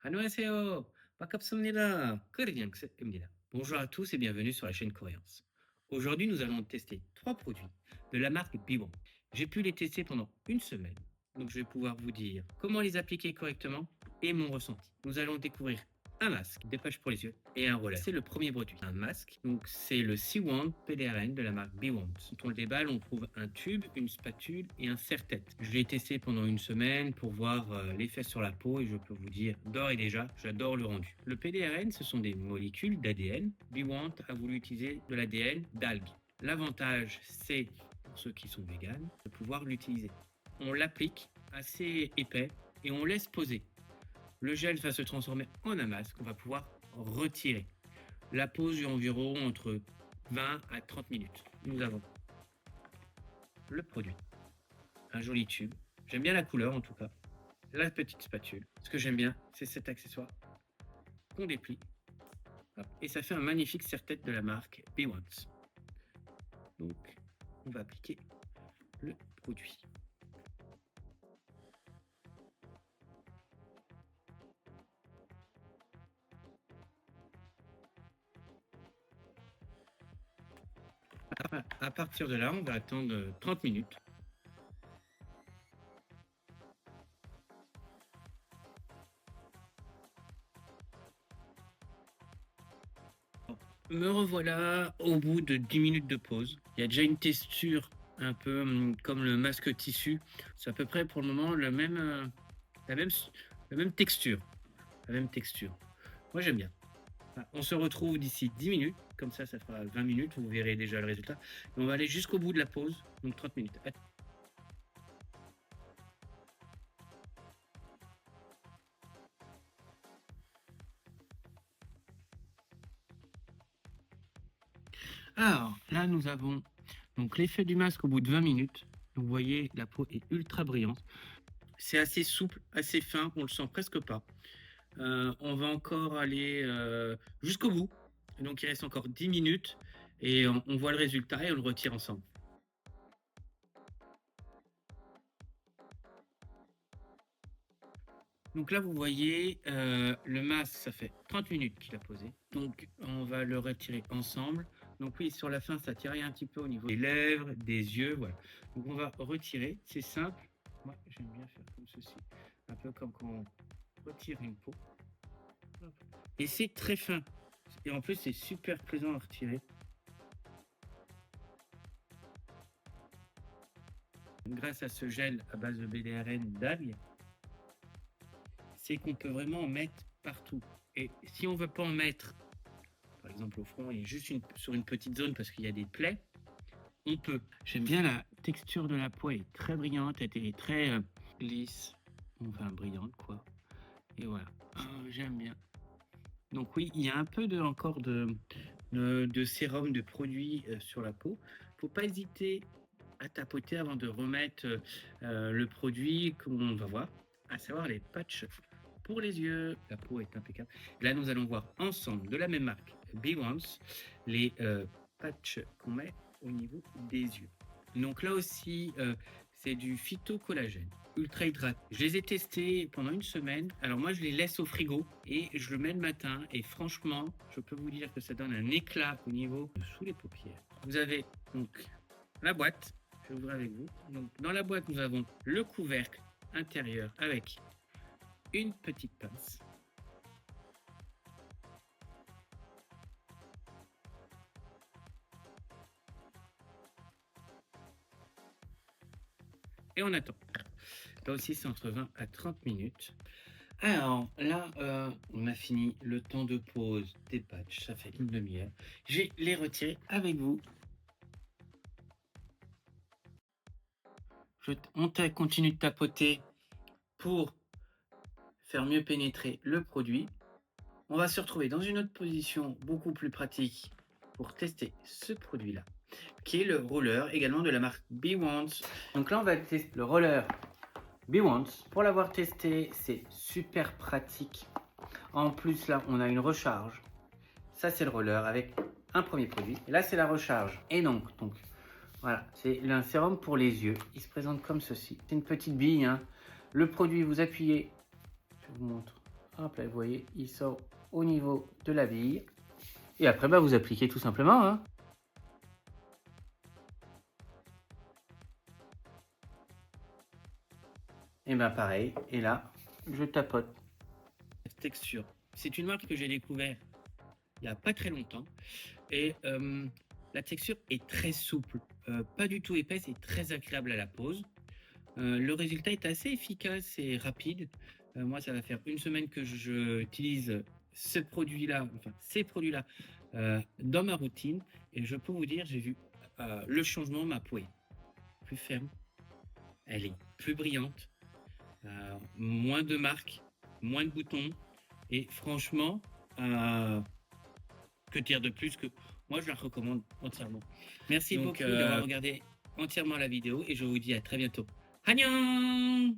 안녕하세요. 반갑습니다. 코리안입니다. Bonjour à tous et bienvenue sur la chaîne Coréance. Aujourd'hui, nous allons tester trois produits de la marque Biwon. J'ai pu les tester pendant une semaine, donc je vais pouvoir vous dire comment les appliquer correctement et mon ressenti. Nous allons découvrir un masque, des patchs pour les yeux et un relais. C'est le premier produit, un masque. Donc c'est le C1 PDRN de la marque Biwon. Quand on le déballe, on trouve un tube, une spatule et un serre-tête. Je l'ai testé pendant une semaine pour voir l'effet sur la peau et je peux vous dire d'ores et déjà, j'adore le rendu. Le PDRN, ce sont des molécules d'ADN. Biwon a voulu utiliser de l'ADN d'algues. L'avantage, c'est pour ceux qui sont véganes, de pouvoir l'utiliser. On l'applique assez épais et on laisse poser. Le gel va se transformer en un masque qu'on va pouvoir retirer. La pose dure environ entre 20 à 30 minutes. Nous avons le produit, un joli tube. J'aime bien la couleur en tout cas. La petite spatule. Ce que j'aime bien, c'est cet accessoire qu'on déplie. Et ça fait un magnifique serre-tête de la marque Biwon. Donc, on va appliquer le produit. À partir de là, on va attendre 30 minutes. Me revoilà au bout de 10 minutes de pause. Il y a déjà une texture un peu comme le masque tissu. C'est à peu près pour le moment la, même, la même texture. La même texture. Moi j'aime bien. On se retrouve d'ici 10 minutes. Comme ça fera 20 minutes. Vous verrez déjà le résultat. Et on va aller jusqu'au bout de la pause. Donc 30 minutes. Alors là, nous avons donc l'effet du masque au bout de 20 minutes. Vous voyez, la peau est ultra brillante. C'est assez souple, assez fin, on le sent presque pas. On va encore aller jusqu'au bout. Donc il reste encore 10 minutes et on voit le résultat et on le retire ensemble. Donc là, vous voyez, le masque, ça fait 30 minutes qu'il a posé. Donc on va le retirer ensemble. Donc oui, sur la fin, ça tiraille un petit peu au niveau des lèvres, des yeux, voilà. Donc on va retirer, c'est simple. Moi, j'aime bien faire comme ceci, un peu comme quand on retire une peau. Et c'est très fin. Et en plus, c'est super plaisant à retirer. Grâce à ce gel à base de BDRN d'algues, c'est qu'on peut vraiment en mettre partout. Et si on veut pas en mettre, par exemple au front et juste sur une petite zone parce qu'il y a des plaies, on peut. J'aime bien la texture de la peau, elle est très brillante, elle est très lisse, enfin brillante quoi. Et voilà, j'aime bien. Donc oui, il y a un peu encore de sérum, de produit sur la peau. Faut pas hésiter à tapoter avant de remettre le produit qu'on va voir, à savoir les patchs pour les yeux. La peau est impeccable. Là, nous allons voir ensemble de la même marque, Be les patchs qu'on met au niveau des yeux. Donc là aussi, c'est du phytocollagène, ultra hydraté. Je les ai testés pendant une semaine. Alors moi, je les laisse au frigo et je le mets le matin. Et franchement, je peux vous dire que ça donne un éclat au niveau sous les paupières. Vous avez donc la boîte. Je vais ouvrir avec vous. Donc dans la boîte, nous avons le couvercle intérieur avec une petite pince. Et on attend. Là aussi, c'est entre 20 à 30 minutes. Alors là, on a fini le temps de pause des patchs, ça fait une demi-heure. Je vais les retirer avec vous. Continue de tapoter pour faire mieux pénétrer le produit. On va se retrouver dans une autre position beaucoup plus pratique pour tester ce produit-là, qui est le roller, également de la marque Biwon. Donc là, on va tester le roller Biwon. Pour l'avoir testé, c'est super pratique. En plus, là, on a une recharge. Ça, c'est le roller avec un premier produit. Et là, c'est la recharge. Et donc voilà, c'est un sérum pour les yeux. Il se présente comme ceci. C'est une petite bille. Hein. Le produit, vous appuyez. Je vous montre. Hop là, vous voyez, il sort au niveau de la bille. Et après, bah, vous appliquez tout simplement, hein. Et ben pareil, et là, je tapote. Texture. C'est une marque que j'ai découvert il y a pas très longtemps et la texture est très souple, pas du tout épaisse et très agréable à la pose. Le résultat est assez efficace et rapide. Moi, ça va faire une semaine que j'utilise ce produit-là, enfin ces produits-là, dans ma routine et je peux vous dire, j'ai vu, le changement. Ma peau est plus ferme, elle est plus brillante, moins de marques, moins de boutons et franchement, que dire de plus que moi je la recommande entièrement. Merci beaucoup d'avoir regardé entièrement la vidéo et je vous dis à très bientôt. Annyeong!